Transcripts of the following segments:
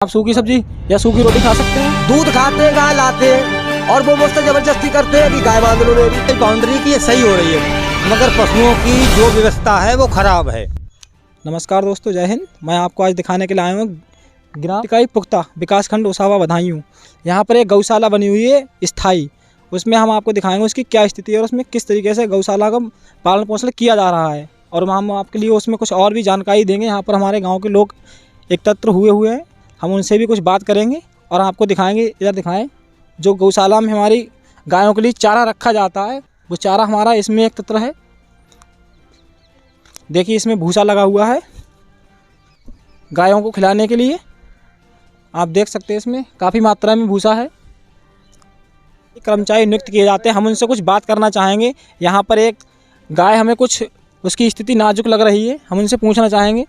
आप सूखी सब्जी या सूखी रोटी खा सकते हैं। दूध खाते हैं, गाय लाते हैं और वो मुझसे जबरदस्ती करते हैं कि गाय बांध लो मेरी। बाउंड्री की सही हो रही है मगर पशुओं की जो व्यवस्था है वो खराब है। नमस्कार दोस्तों, जय हिंद। मैं आपको आज दिखाने के लिए आया हूँ ग्राम टिकाई पुख्ता विकासखंड उसावा बदायूं। यहाँ पर एक गौशाला बनी हुई है स्थायी। उसमें हम आपको दिखाएंगे उसकी क्या स्थिति है और उसमें किस तरीके से गौशाला का पालन पोषण किया जा रहा है। और हम आपके लिए उसमें कुछ और भी जानकारी देंगे। यहाँ पर हमारे गाँव के लोग एकत्र हुए हैं, हम उनसे भी कुछ बात करेंगे और आपको दिखाएंगे। इधर दिखाएं, जो गौशाला में हमारी गायों के लिए चारा रखा जाता है वो चारा हमारा इसमें एक तत्र है। देखिए, इसमें भूसा लगा हुआ है गायों को खिलाने के लिए। आप देख सकते हैं इसमें काफ़ी मात्रा में भूसा है। कर्मचारी नियुक्त किए जाते हैं, हम उनसे कुछ बात करना चाहेंगे। यहाँ पर एक गाय हमें कुछ उसकी स्थिति नाजुक लग रही है, हम उनसे पूछना चाहेंगे।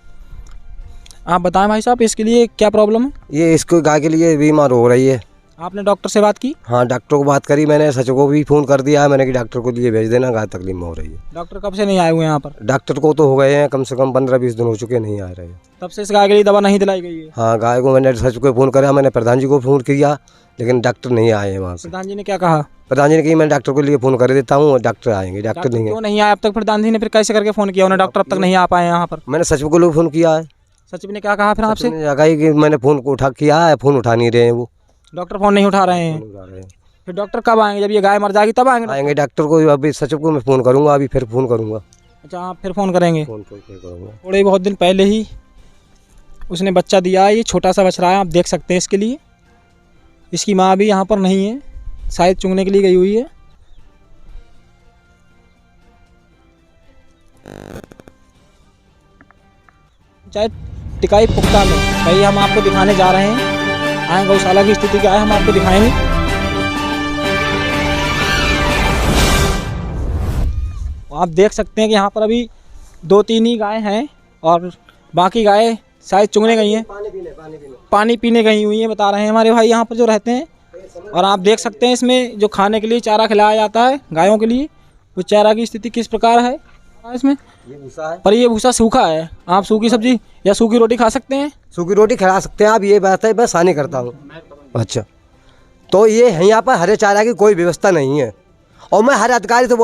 आप बताएं भाई साहब, इसके लिए क्या प्रॉब्लम है? ये इसको गाय के लिए बीमार हो रही है। आपने डॉक्टर से बात की? हाँ, डॉक्टर को बात करी मैंने, सच को भी फ़ोन कर दिया है मैंने कि डॉक्टर को लिए भेज देना, गाय तकलीफ में हो रही है। डॉक्टर कब से नहीं आए हुए यहाँ पर? डॉक्टर को तो हो गए हैं कम से कम 15-20 दिन हो चुके, नहीं आ रहे हैं। तब से इस गाय के लिए दवा नहीं दिलाई गई है? हाँ, गाय को मैंने सच को फ़ोन करा, मैंने प्रधान जी को फ़ोन किया लेकिन डॉक्टर नहीं आए हैं वहाँ से। प्रधान जी ने क्या कहा? प्रधान जी ने कही मैं डॉक्टर को लिए फ़ोन कर देता हूँ, डॉक्टर आएंगे। डॉक्टर नहीं है। क्यों नहीं आया अब तक? प्रधान जी ने फिर कैसे करके फ़ोन किया? उन्हें डॉक्टर अब तक नहीं आ पाए यहाँ पर। मैंने सचिव को फ़ोन किया है। सचिव ने क्या कहा फिर आपसे? कही कि मैंने फ़ोन को किया है, फ़ोन उठा नहीं रहे हैं वो। डॉक्टर फ़ोन नहीं उठा रहे हैं। फिर डॉक्टर कब आएंगे? जब ये गाय मर जाएगी तब आएंगे? आएंगे डॉक्टर को, अभी सचिव को मैं फ़ोन करूँगा, अभी फिर फ़ोन करूँगा। अच्छा, आप फिर फ़ोन करेंगे? फ़ोन करूँगा। थोड़े बहुत दिन पहले ही उसने बच्चा दिया है। ये छोटा सा बछड़ा है, आप देख सकते हैं इसके लिए। इसकी माँ भी यहाँ पर नहीं है, शायद चुगने के लिए गई हुई है। चाहे टिकाई पुख्ता में भाई हम आपको दिखाने जा रहे हैं। आए गौशाला की स्थिति क्या है हम आपको दिखाएंगे। आप देख सकते हैं कि यहाँ पर अभी 2-3 ही गाय हैं और बाकी गाय शायद चुगने गई हैं, पानी पीने गई हुई हैं, बता रहे हैं हमारे भाई यहाँ पर जो रहते हैं। और आप देख सकते हैं इसमें जो खाने के लिए चारा खिलाया जाता है गायों के लिए, वो चारा की स्थिति किस प्रकार है इसमें। ये भूसा है, पर ये भूसा सूखा है। आप सूखी सब्जी या सूखी रोटी खा सकते हैं? सूखी रोटी खिला सकते हैं आप, ये बात है, मैं सानी करता हूँ। अच्छा, तो ये है यहाँ पर हरे चारा की कोई व्यवस्था नहीं है और मैं हर अधिकारी से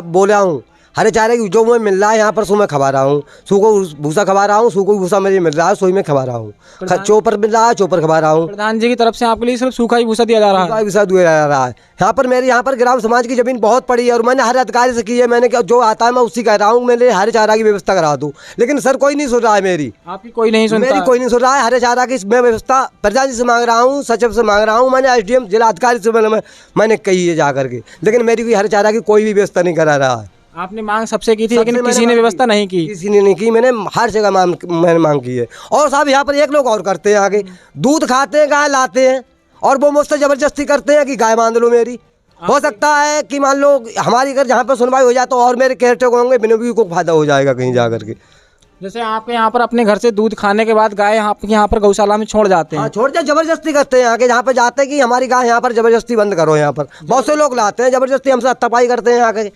बोला हूँ हरे चारे की जो मुझे मिल रहा है यहाँ पर सो मैं खवा रहा हूँ, सूखो भूसा खवा रहा हूँ, सूखो भूसा मुझे मिल रहा है सोई में खवा रहा हूँ, चोपर मिल रहा है चोपर खवा रहा हूँ। प्रधान जी की तरफ से आपके लिए सिर्फ सूखा ही भूसा दिया जा रहा है? भूसा दिया जा रहा है। यहाँ पर मेरे यहाँ पर ग्राम समाज की ज़मीन बहुत पड़ी है और मैंने हर अधिकारी से की है, मैंने जो आता है मैं उससे कह रहा हूँ मेरे हरे चारा की व्यवस्था करा दूँ, लेकिन सर कोई नहीं सुन रहा है मेरी। आपकी कोई नहीं सुनता? मेरी कोई नहीं सुन रहा है। हरे चारा की मैं व्यवस्था प्रधान जी से मांग रहा हूँ, सचिव से मांग रहा हूँ, मैंने SDM जिला अधिकारी से मैंने कही है जा करके, लेकिन मेरी कोई हरे चारा की कोई भी व्यवस्था नहीं करा रहा है। आपने मांग सबसे की थी लेकिन किसी ने व्यवस्था नहीं की? किसी ने नहीं की, मैंने हर जगह मैंने मांग की है। और साहब यहाँ पर एक लोग और करते हैं आगे, दूध खाते हैं, गाय लाते हैं और वो मुझसे जबरदस्ती करते हैं कि गाय बांध लो मेरी। हो सकता है कि मान लो हमारी अगर जहाँ पर सुनवाई हो जाए तो और मेरे केयर टेकर होंगे, बिनोबी को फायदा हो जाएगा कहीं जा करके। जैसे आपके यहाँ पर अपने घर से दूध खाने के बाद गाय आपके यहाँ पर गौशाला में छोड़ जाते हैं? हाँ, छोड़ जाए, जबरदस्ती करते हैं आगे, जहाँ पे जाते हैं कि हमारी गाय यहाँ पर जबरदस्ती बंद करो। यहाँ पर बहुत से लोग लाते हैं जबरदस्ती, हमसे हत्तापाई करते हैं आके।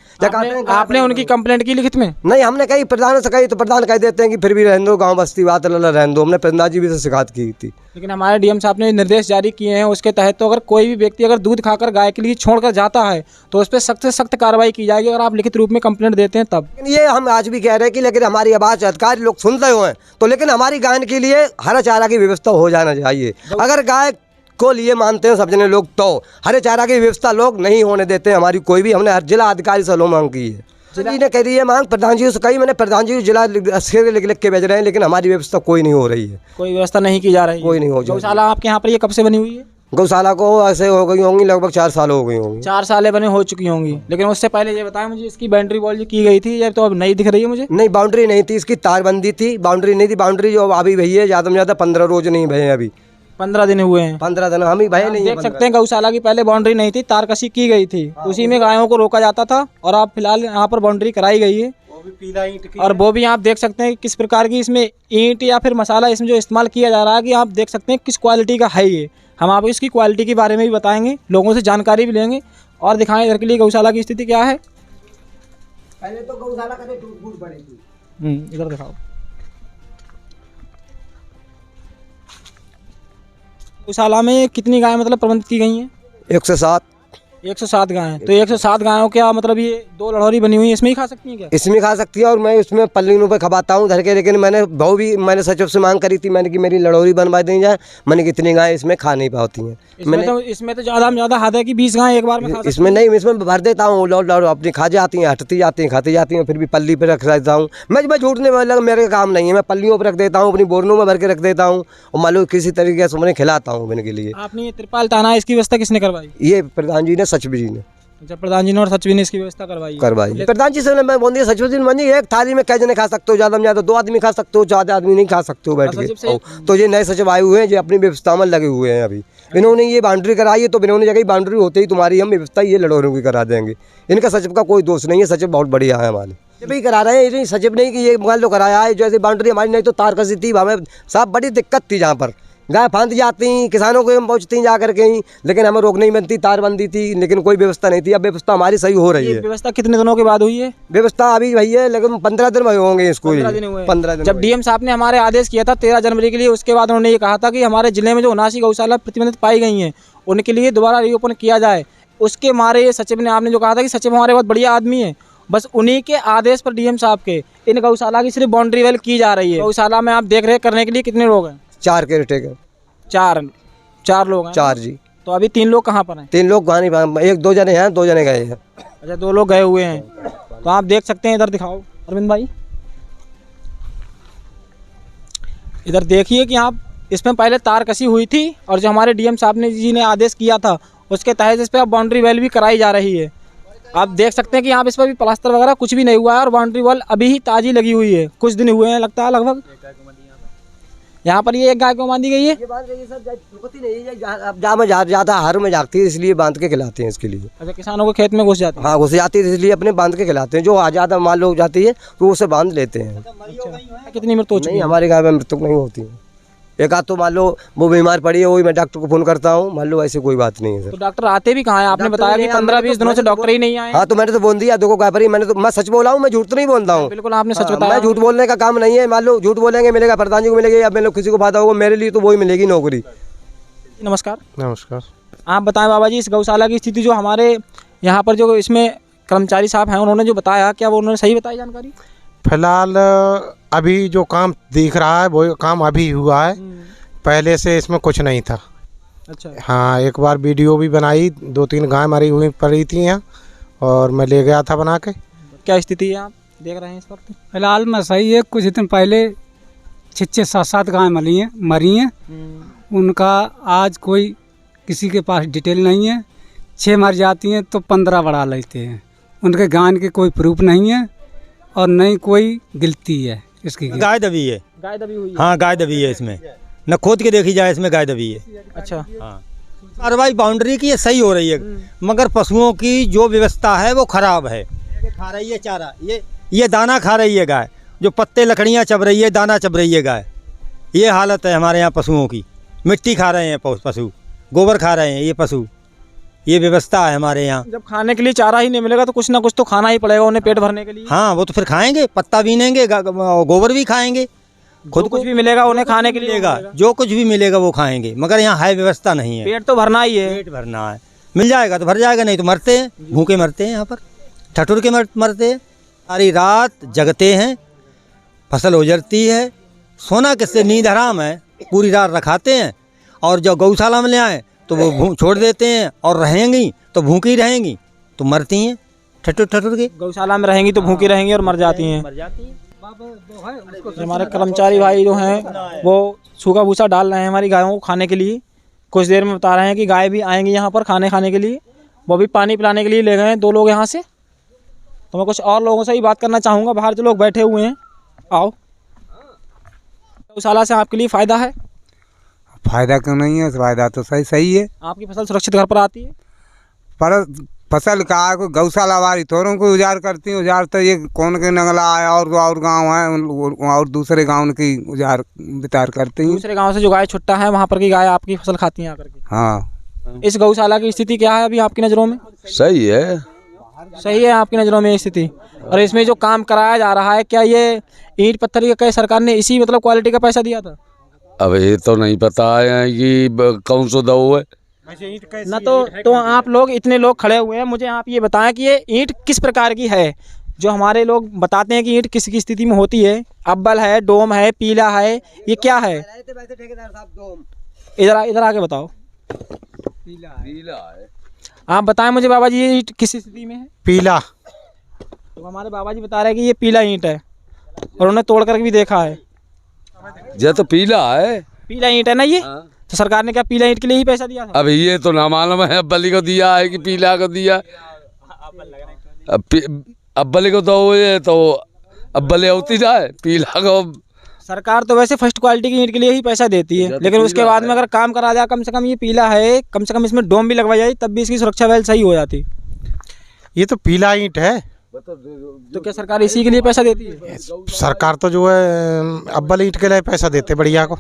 आपने उनकी कंप्लेंट की लिखित में? नहीं, हमने कही प्रधान से कही तो प्रधान कह देते हैं कि फिर भी रहने दो, गाँव बस्ती बात रहने दो। हमने प्रधान जी भी से शिकायत की थी, लेकिन हमारे DM साहब ने निर्देश जारी किए हैं उसके तहत तो अगर कोई भी व्यक्ति अगर दूध खाकर गाय के लिए छोड़कर जाता है तो उस पर सख्त से सख्त कार्रवाई की जाएगी अगर आप लिखित रूप में कंप्लेंट देते हैं तब। लेकिन ये हम आज भी कह रहे हैं कि लेकिन हमारी आवाज़ अधिकारी लोग सुनते हुए हैं तो लेकिन हमारी गाय के लिए हरा चारा की व्यवस्था हो जाना चाहिए। अगर गाय को लिए मानते हैं सब जने लोग तो हरे चारा की व्यवस्था लोग नहीं होने देते हमारी कोई भी। हमने जिला अधिकारी से लो मांग की है, जी ने कह दी है मांग, प्रधान जी से कही मैंने, प्रधान जी जिला लिख के भेज रहे हैं, लेकिन हमारी व्यवस्था कोई नहीं हो रही है, कोई व्यवस्था नहीं की जा रही है, कोई नहीं हो रही। गौशाला आपके यहाँ पर ये कब से बनी हुई है? गौशाला को ऐसे हो गई होंगी लगभग 4 साल हो गई होंगी। 4 साल बने हो चुकी होंगी, लेकिन उससे पहले ये बताएं मुझे, इसकी बाउंड्री वॉल जो की गई थी ये तो अब नहीं दिख रही है मुझे। नहीं, बाउंड्री नहीं थी, इसकी तारबंदी थी, बाउंड्री नहीं थी। बाउंड्री जो अभी भई है ज़्यादा से ज़्यादा 15 रोज नहीं भये, अभी 15 दिन हुए हैं। 15 दिन हम ही भये नहीं। देख सकते हैं गौशाला की पहले बाउंड्री नहीं थी, तारकशी की गई थी, उसी में गायों को रोका जाता था और अब फिलहाल यहाँ पर बाउंड्री कराई गई है। और वो भी आप देख सकते हैं किस प्रकार की इसमें ईंट या फिर मसाला इसमें जो इस्तेमाल किया जा रहा है कि आप देख सकते हैं किस क्वालिटी का है ये। हम आपको इसकी क्वालिटी के बारे में भी बताएंगे, लोगों से जानकारी भी लेंगे और दिखाएं इधर के लिए गौशाला की स्थिति क्या है। पहले तो गौशाला कभी टूट पड़ी थी। इधर दिखाओ। गौशाला में कितनी गायें मतलब प्रबंधित की गई हैं? 107 107 गायें। तो 107 गायों क्या मतलब ये 2 लड़ोरी बनी हुई है, इसमें ही खा सकती हैं क्या? इसमें खा सकती है और मैं उसमें पल्लियों पे खवाता हूँ धर के। लेकिन मैंने सचिव से मांग करी थी, मैंने कि मेरी लड़ोरी बनवा दी जाए। मैंने कितनी गायें इसमें खा नहीं पाती हैं। इसमें तो ज़्यादा में ज़्यादा हद है कि 20 गायें एक बार में खा सकती हैं। इसमें नहीं, इसमें भर देता हूँ, अपनी खा जाती हैं, हटती जाती हैं, खाती जाती हैं, फिर भी पल्ली पे रख देता हूँ। मैं झूठने वाला मेरे काम नहीं है, मैं पल्लियों पर रख देता हूँ, अपनी बोरनों में भर के रख देता हूँ और मान लो किसी तरीके से उन्हें खिलाता हूँ इनके लिए। आपने ये त्रिपाल ताना इसकी व्यवस्था किसने करवाई? ये प्रधान जी ने, सचिव जी ने जब प्रधान जी ने और सचिव ने इसकी व्यवस्था करवाई। प्रधान जी से मैं बोल दिया, सचिव जी ने, एक थाली में कै जने खा सकते हो, ज़्यादा में ज़्यादा 2 आदमी खा सकते हो, 4 आदमी नहीं खा सकते हो बैठ के। तो ये नए सचिव आए हुए हैं, जो अपनी व्यवस्था में लगे हुए हैं। अभी इन्होंने ये बाउंड्री कराई है, तो इन्होंने जगह बाउंड्री होते ही तुम्हारी हम व्यवस्था ये लड़ोरों की करा देंगे। इनका सचिव का कोई दोष नहीं है, सचिव बहुत बढ़िया है हमारे। ये भी करा रहे हैं, ये सचिव नहीं कि ये मान लो कराया है। जैसे बाउंड्री हमारी नहीं तो तार कसी थी, हमें साहब बड़ी दिक्कत थी। जहाँ पर गाय फांद जाती, किसानों को हम पहुँचती जा करके ही, लेकिन हमें रोक नहीं बनती, तार बंदी थी, लेकिन कोई व्यवस्था नहीं थी। अब व्यवस्था हमारी सही हो रही है। व्यवस्था कितने दिनों के बाद हुई है? व्यवस्था अभी भैया लेकिन 15 दिन में होंगे इसको। 15 दिन। जब डीएम साहब ने हमारे आदेश किया था 13 जनवरी के लिए, उसके बाद उन्होंने ये कहा था कि हमारे जिले में जो 79 गौशाला प्रतिबंधित पाई गई हैं उनके लिए दोबारा रीओपन किया जाए। उसके मारे सचिव ने, आपने जो कहा था कि सचिव हमारे बहुत बढ़िया आदमी है, बस उन्हीं के आदेश पर डीएम साहब के इन गौशाला की सिर्फ बाउंड्री वेल की जा रही है। गौशाला में आप देख रेख करने के लिए कितने लोग हैं? 4 केयरटेकर। 4 लोग हैं। 4 जी। तो अभी 3 लोग कहाँ पर हैं? 3 लोग वहाँ नहीं, 1-2 जने हैं, 2 जने गए हैं। अच्छा, 2 लोग गए हुए हैं। तो आप देख सकते हैं, इधर दिखाओ अरविंद भाई, इधर देखिए कि आप इसमें पहले तार कसी हुई थी और जो हमारे डीएम साहब ने जी ने आदेश किया था उसके तहत इस पर अब बाउंड्री वॉल भी कराई जा रही है। आप देख सकते हैं कि यहाँ पे इस पर भी प्लास्टर वगैरह कुछ भी नहीं हुआ है और बाउंड्री वॉल अभी ही ताज़ी लगी हुई है, कुछ दिन हुए हैं लगता है लगभग। यहाँ पर ये एक गाय को बांधी गई है। ये बांध गई सर, रुकती नहीं है, जहाँ में ज़्यादा हर में जाती है, इसलिए बांध के खिलाते हैं इसके लिए। अच्छा, किसानों के खेत में घुस जाती है? हाँ, घुस जाती है, इसलिए अपने बांध के खिलाते हैं। जो ज़्यादा माल लोग जाती है तो उसे बांध लेते हैं। अच्छा, कितनी मृत्यु हो चुकी नहीं, है? हमारी गाय में मृत्यु नहीं होती है। एक आध तो मान लो वो बीमार पड़ी है, वही मैं डॉक्टर को फ़ोन करता हूँ, मान लो ऐसी कोई बात नहीं है सर। तो डॉक्टर आते भी कहाँ हैं? आपने बताया कि 15-20 दिनों से डॉक्टर ही नहीं आए। हाँ, तो मैंने तो बोल दिया, देखो गाय परी, मैं सच बोला हूँ, मैं झूठ तो नहीं बोलता हूँ। बिल्कुल आपने सच मैं बताया। झूठ बोलने का काम नहीं है। मान लो झूठ बोलेंगे, मिलेगा प्रधान जी को मिलेगी, या मतलब किसी को फायदा होगा, मेरे लिए तो वही मिलेगी नौकरी। नमस्कार। नमस्कार। आप बताएं बाबा जी, इस गौशाला की स्थिति जो हमारे यहाँ पर जो इसमें कर्मचारी साहब हैं उन्होंने जो बताया, क्या वो उन्होंने सही बताई जानकारी? फिलहाल अभी जो काम दिख रहा है वो काम अभी हुआ है, पहले से इसमें कुछ नहीं था। अच्छा। हाँ, एक बार वीडियो भी बनाई, 2-3 गाय मरी हुई पड़ी थी यहाँ और मैं ले गया था बना के। क्या स्थिति है आप देख रहे हैं इस वक्त? फिलहाल में सही है। कुछ दिन पहले 6-7 गाय मरी हैं। उनका आज कोई किसी के पास डिटेल नहीं है। 6 मर जाती हैं तो 15 बढ़ा लेते हैं। उनके गाय के कोई प्रूफ नहीं है और नहीं कोई गिलती है इसकी। गाय दबी है। गाय दबी हुई है? हाँ, गाय दबी है, इसमें न खोद के देखी जाए, इसमें गाय दबी है। अच्छा। हाँ, कार्रवाई बाउंड्री की सही हो रही है, मगर पशुओं की जो व्यवस्था है वो खराब है। खा रही है चारा, ये दाना खा रही है गाय, जो पत्ते लकड़ियाँ चब रही है, दाना चब रही है गाय। ये हालत है हमारे यहाँ पशुओं की। मिट्टी खा रहे हैं पशु, गोबर खा रहे हैं ये पशु। ये व्यवस्था है हमारे यहाँ। जब खाने के लिए चारा ही नहीं मिलेगा तो कुछ ना कुछ तो खाना ही पड़ेगा उन्हें पेट भरने के लिए। हाँ, वो तो फिर खाएंगे, पत्ता बीनेंगे, गोबर भी खाएंगे, खुद कुछ भी मिलेगा उन्हें खाने के लिए मिलेगा, जो कुछ भी मिलेगा वो खाएंगे, मगर यहाँ है व्यवस्था नहीं है। पेट तो भरना ही है। पेट भरना है, मिल जाएगा तो भर जाएगा, नहीं तो मरते हैं, भूखे मरते हैं, यहाँ पर ठठुर के मरते हैं। सारी रात जगते हैं, फसल उजरती है, सोना किससे, नींद हराम है, पूरी रात रखाते हैं और जब गौशाला में ले आए तो वो छोड़ देते हैं और रहेंगी तो भूखी रहेंगी तो मरती हैं ठठुर के। गौशाला में रहेंगी तो भूखी रहेंगी और मर जाती हैं। हमारे कर्मचारी भाई जो हैं वो सूखा भूसा डाल रहे हैं हमारी गायों को खाने के लिए। कुछ देर में बता रहे हैं कि गाय भी आएंगी यहाँ पर खाने के लिए। वो भी पानी पिलाने के लिए ले गए हैं 2 लोग यहाँ से। तो मैं कुछ और लोगों से ही बात करना चाहूँगा, बाहर जो लोग बैठे हुए हैं। आओ, गौशाला से आपके लिए फ़ायदा है? फ़ायदा क्यों नहीं है, फ़ायदा तो सही है। आपकी फसल सुरक्षित घर पर आती है? पर फसल का गौशाला वाली थोरों को उजाड़ करती है। उजाड़ तो ये कौन के नगला है और गांव है और दूसरे गांव की उजाड़ वितार करती हैं। दूसरे गांव से जो गाय छुट्टा है वहाँ पर की गाय आपकी फसल खाती हैं आकर के? हाँ। इस गौशाला की स्थिति क्या है अभी आपकी नज़रों में? सही है। सही है आपकी नज़रों में स्थिति। और इसमें जो काम कराया जा रहा है, क्या ये ईंट पत्थर का सरकार ने इसी मतलब क्वालिटी का पैसा दिया था? अब ये तो नहीं पता है कि कौन सा दो है। ना तो आप लोग इतने लोग खड़े हुए हैं, मुझे आप ये बताएं कि ये ईंट किस प्रकार की है। जो हमारे लोग बताते हैं कि ईंट किस की स्थिति में होती है, अब्बल है, डोम है, पीला है, ये क्या है? इधर आके बताओ। पीला है। आप बताएं मुझे बाबा जी, ये ईंट किस स्थिति में है? पीला। तो हमारे बाबा जी बता रहे हैं कि ये पीला ईंट है और उन्हें तोड़ कर भी देखा है। ये तो पीला है। पीला ईंट है ना ये? तो सरकार ने क्या पीला ईंट के लिए ही पैसा दिया था? अब ये तो ना मालूम है अब्बली को दिया है कि पीला को दिया। अब्बली को दो ये तो अब्बले होती जाए, पीला को। सरकार तो वैसे फर्स्ट क्वालिटी की ईंट के लिए ही पैसा देती है, लेकिन उसके बाद में अगर काम करा जाए, कम से कम ये पीला है, कम से कम इसमें डोम भी लगवाई जाए, तब भी इसकी सुरक्षा वेल सही हो जाती। ये तो पीला ईंट है। तो क्या सरकार इसी के लिए पैसा देती है? सरकार तो जो है अव्वल ईंट के लिए पैसा देते बढ़िया को।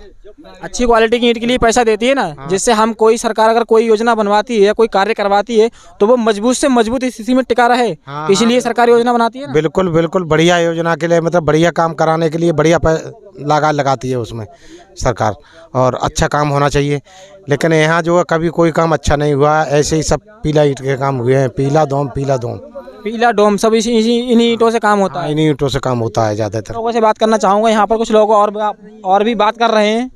अच्छी क्वालिटी की ईंट के लिए पैसा देती है ना, जिससे हम कोई सरकार अगर कोई योजना बनवाती है, कोई कार्य करवाती है, तो वो मजबूत से मजबूत स्थिति में टिका रहे, इसलिए सरकार योजना बनाती है ना। बिल्कुल बिल्कुल, बढ़िया योजना के लिए, मतलब बढ़िया काम कराने के लिए बढ़िया लगाती है उसमें सरकार, और अच्छा काम होना चाहिए। लेकिन यहाँ जो है कभी कोई काम अच्छा नहीं हुआ, ऐसे ही सब पीला ईंट के काम हुए हैं। पीला डोम सब इन्हीं ईंटों से काम होता है। इन्हीं ईंटों से काम होता है ज़्यादातर। लोगों से बात करना चाहूँगा, यहाँ पर कुछ लोग और भी बात कर रहे हैं।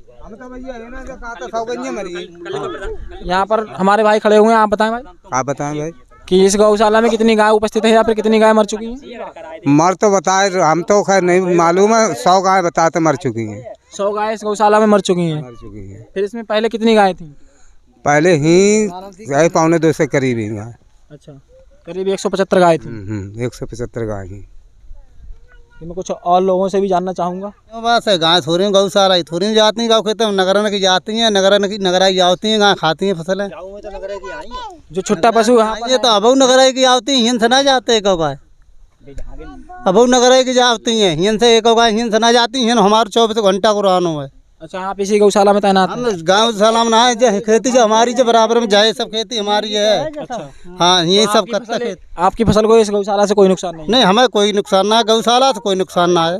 यहाँ पर हमारे भाई खड़े हुए हैं, आप बताएं भाई। आप बताएं भाई कि इस गौशाला में कितनी गाय उपस्थित है या फिर कितनी गाय मर चुकी हैं? मर तो बताए, हम तो खैर नहीं मालूम है। 100 गाय बताते मर चुकी हैं। 100 गाय इस गौशाला में मर चुकी हैं। फिर इसमें पहले कितनी गाय थी? पहले ही 1.25 से करीब ही गाय। अच्छा, करीब 175 गाय थी। 175 गाय ही। मैं कुछ और लोगों से भी जानना चाहूँगा। बस है गाय थोड़ी गौशाला ही थोड़ी जाती हैं, गाँव खेत में नगरन की जाती हैं, नगराई जाती हैं, गाय खाती हैं फसलें। जो छुट्टा पशु ये तो अबू नगराई की आती हैं, हिन से ना जाते एक गाय। अबू नगराई की जाती हैं, हिन से एक गाय हिन से ना जाती हैं। हमारे 24 घंटा को रहनो है। अच्छा, आप इसी गौशाला में तैनात? हम गौशाला में ना है, जो खेती जो हमारी जो बराबर में जाए, सब खेती हमारी है। हाँ, ये सब करता है। आपकी फसल को इस गौशाला से कोई नुकसान नहीं? नहीं, हमें कोई नुकसान ना है, गौशाला से कोई नुकसान ना है।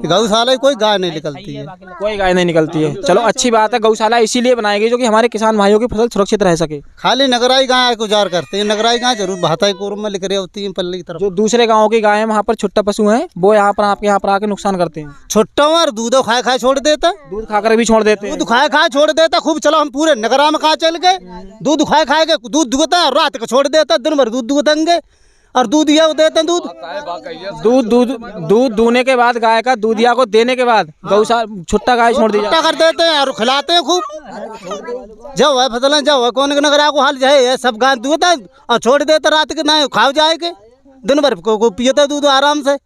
गौशाला कोई गाय नहीं निकलती है, कोई गाय नहीं निकलती है। चलो अच्छी बात है, गौशाला इसीलिए बनाई गई जो कि हमारे किसान भाइयों की फसल सुरक्षित रह सके। खाली नगराई गाय गुजार करते हैं। नगराई गाय जरूर भाताई कोरम में लिख रही होती है पल्ली की तरफ। जो दूसरे गाँव की गाय है वहाँ पर छुट्टा पशु है, वो यहाँ पर आपके यहाँ पर आके नुकसान करते हैं। छुट्टा और दूधो खाए खाए छोड़ देता, दूध खाकर भी छोड़ देते हैं। दूध खाए खाए छोड़ देता खूब। चलो हम पूरे नगरा में कहाँ चल गए, दूध खाए खाए के दूध दुहता है, रात को छोड़ देता, दिन भर दूध दुहतेंगे और दूध ये देते हैं। दूध दूहने के बाद गाय का दूधिया को देने के बाद गौशाला छुट्टा गाय छोड़ दी कर देते हैं और खिलाते हैं खूब। जब है फसल जब है कौन नगरा को हाल जाए, सब गाय दूहता है और छोड़ देता, रात के ना खाओ जाएगा, दिन भर को पियता दूध आराम से।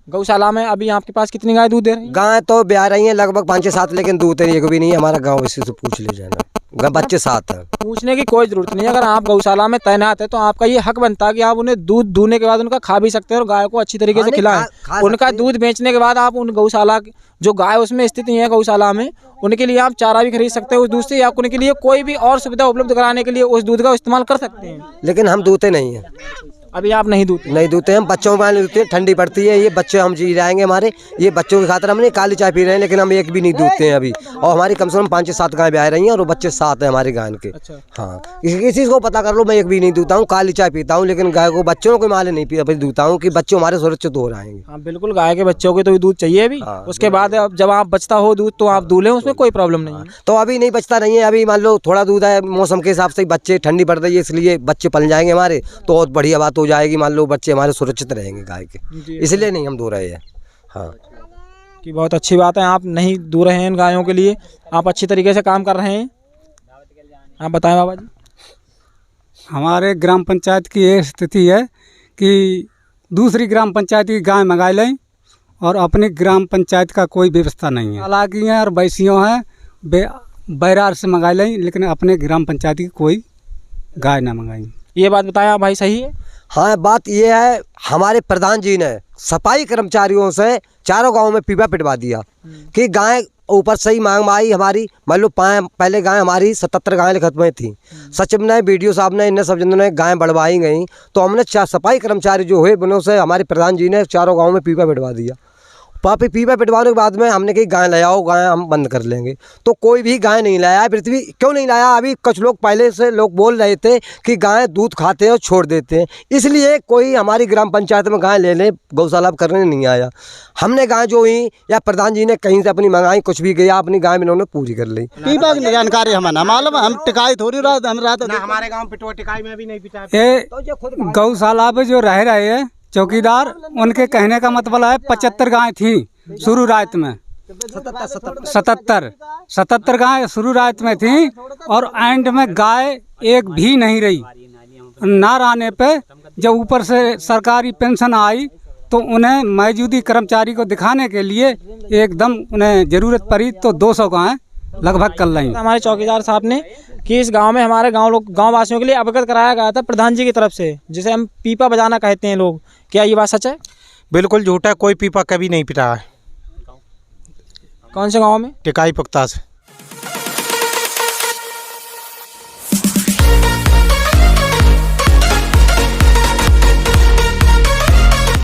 गौशाला में अभी आपके पास कितनी गाय दूध दे रही है? गाय तो ब्याह रही है लगभग 5-7, लेकिन दूध एक भी नहीं है। हमारा गाँव इसी से पूछ ले जाना, बच्चे 7 है। पूछने की कोई जरूरत नहीं है। अगर आप गौशाला में तैनात है तो आपका ये हक बनता है कि आप उन्हें दूध दूहने के बाद उनका खा भी सकते हैं और गाय को अच्छी तरीके से खिलाएं। उनका दूध बेचने के बाद आप उन गौशाला जो गाय उसमें स्थित है गौशाला में, उनके लिए आप चारा भी खरीद सकते हैं उस दूध से, या उनके लिए कोई भी और सुविधा उपलब्ध कराने के लिए उस दूध का इस्तेमाल कर सकते हैं। लेकिन हम दूते नहीं है। अभी आप नहीं दूते? हम बच्चों को दूधते हैं। ठंडी पड़ती है, ये बच्चे हम जी जाएंगे हमारे, ये बच्चों की खातिर हमने काली चाय पी रहे हैं, लेकिन हम एक भी नहीं दूधते हैं अभी। और हमारी कम से कम 5-7 गाय ब्याह रही हैं और वो बच्चे 7 हैं हमारे गाय के। अच्छा। हाँ, किसी को पता कर लो, मैं एक भी नहीं दूता हूँ, काली चाय पीता हूँ, लेकिन गाय को बच्चों को माले नहीं पी दूता हूँ कि बच्चे हमारे सुरक्षित हो रहेंगे। हाँ बिल्कुल, गाय के बच्चों के तो दूध चाहिए अभी। उसके बाद जब आप बचता हो दूध तो आप दूल्हे, उसमें कोई प्रॉब्लम नहीं है। तो अभी नहीं बचता नहीं है। अभी मान लो थोड़ा दूध है, मौसम के हिसाब से बच्चे ठंडी पड़ रही है इसलिए बच्चे पल जाएंगे हमारे, तो बहुत बढ़िया बात हो जाएगी। मान लो बच्चे हमारे सुरक्षित रहेंगे गाय के, इसलिए नहीं हम दो रहे हैं। हाँ, कि बहुत अच्छी बात है, आप नहीं दूर रहे हैं इन गायों के लिए, आप अच्छी तरीके से काम कर रहे हैं। आप बताएं बाबा जी। हमारे ग्राम पंचायत की ये स्थिति है कि दूसरी ग्राम पंचायत की गाय मंगा लें और अपनी ग्राम पंचायत का कोई व्यवस्था नहीं है। हालांकि हैं और बैसियों हैं, बैरार से मंगा लें, लेकिन अपने ग्राम पंचायत की कोई गाय ना मंगाएं। ये बात बताया भाई, सही है? हाँ, बात ये है, हमारे प्रधान जी ने सफाई कर्मचारियों से चारों गांव में पीपा पिटवा दिया कि गाय ऊपर से ही मांग आई हमारी। मान लो पहले गाय हमारी 77 गाय लिखत में थी। सचिव ने, बीडीओ साहब ने, इन सब जनों ने गाय बढ़वाई गई, तो हमने सफाई कर्मचारी जो हुए उन्होंने से हमारे प्रधान जी ने चारों गाँव में पीपा पिटवा दिया। पापी पीपा पिटवाने के बाद में हमने कही गाय ले आओ, गाय हम बंद कर लेंगे, तो कोई भी गाय नहीं लाया। पृथ्वी क्यों नहीं लाया? अभी कुछ लोग पहले से लोग बोल रहे थे कि गाय दूध खाते हैं और छोड़ देते हैं, इसलिए कोई हमारी ग्राम पंचायत में गाय लेने गौशाला करने नहीं आया। हमने गाय जो हुई या प्रधान जी ने कहीं से अपनी मंगाई, कुछ भी गया, अपनी गाय में उन्होंने पूरी कर ली। पीपा की जानकारी हमें ना मालूम, हम टिकाई थोड़ी रात हम रात हमारे गाँव पिटवा टिकाई में भी नहीं पिटा। ये गौशाला पे जो रह रहे हैं चौकीदार, उनके कहने का मतलब है 75 गाय थी शुरुआत में, 77 गाय शुरुआत में थी, और एंड में गाय एक भी नहीं रही। ना रहने पे जब ऊपर से सरकारी पेंशन आई तो उन्हें मौजूदी कर्मचारी को दिखाने के लिए एकदम उन्हें ज़रूरत पड़ी तो 200 गाय लगभग कर ली। हमारे चौकीदार साहब ने कि इस गांव में हमारे गांव वासियों के लिए अवगत कराया गया था प्रधान जी की तरफ से, जिसे हम पीपा बजाना कहते हैं लोग। क्या ये बात सच है? बिल्कुल झूठा, कोई पीपा कभी नहीं पिटा है। कौन से गांव में? टिकाई पुख्ता से।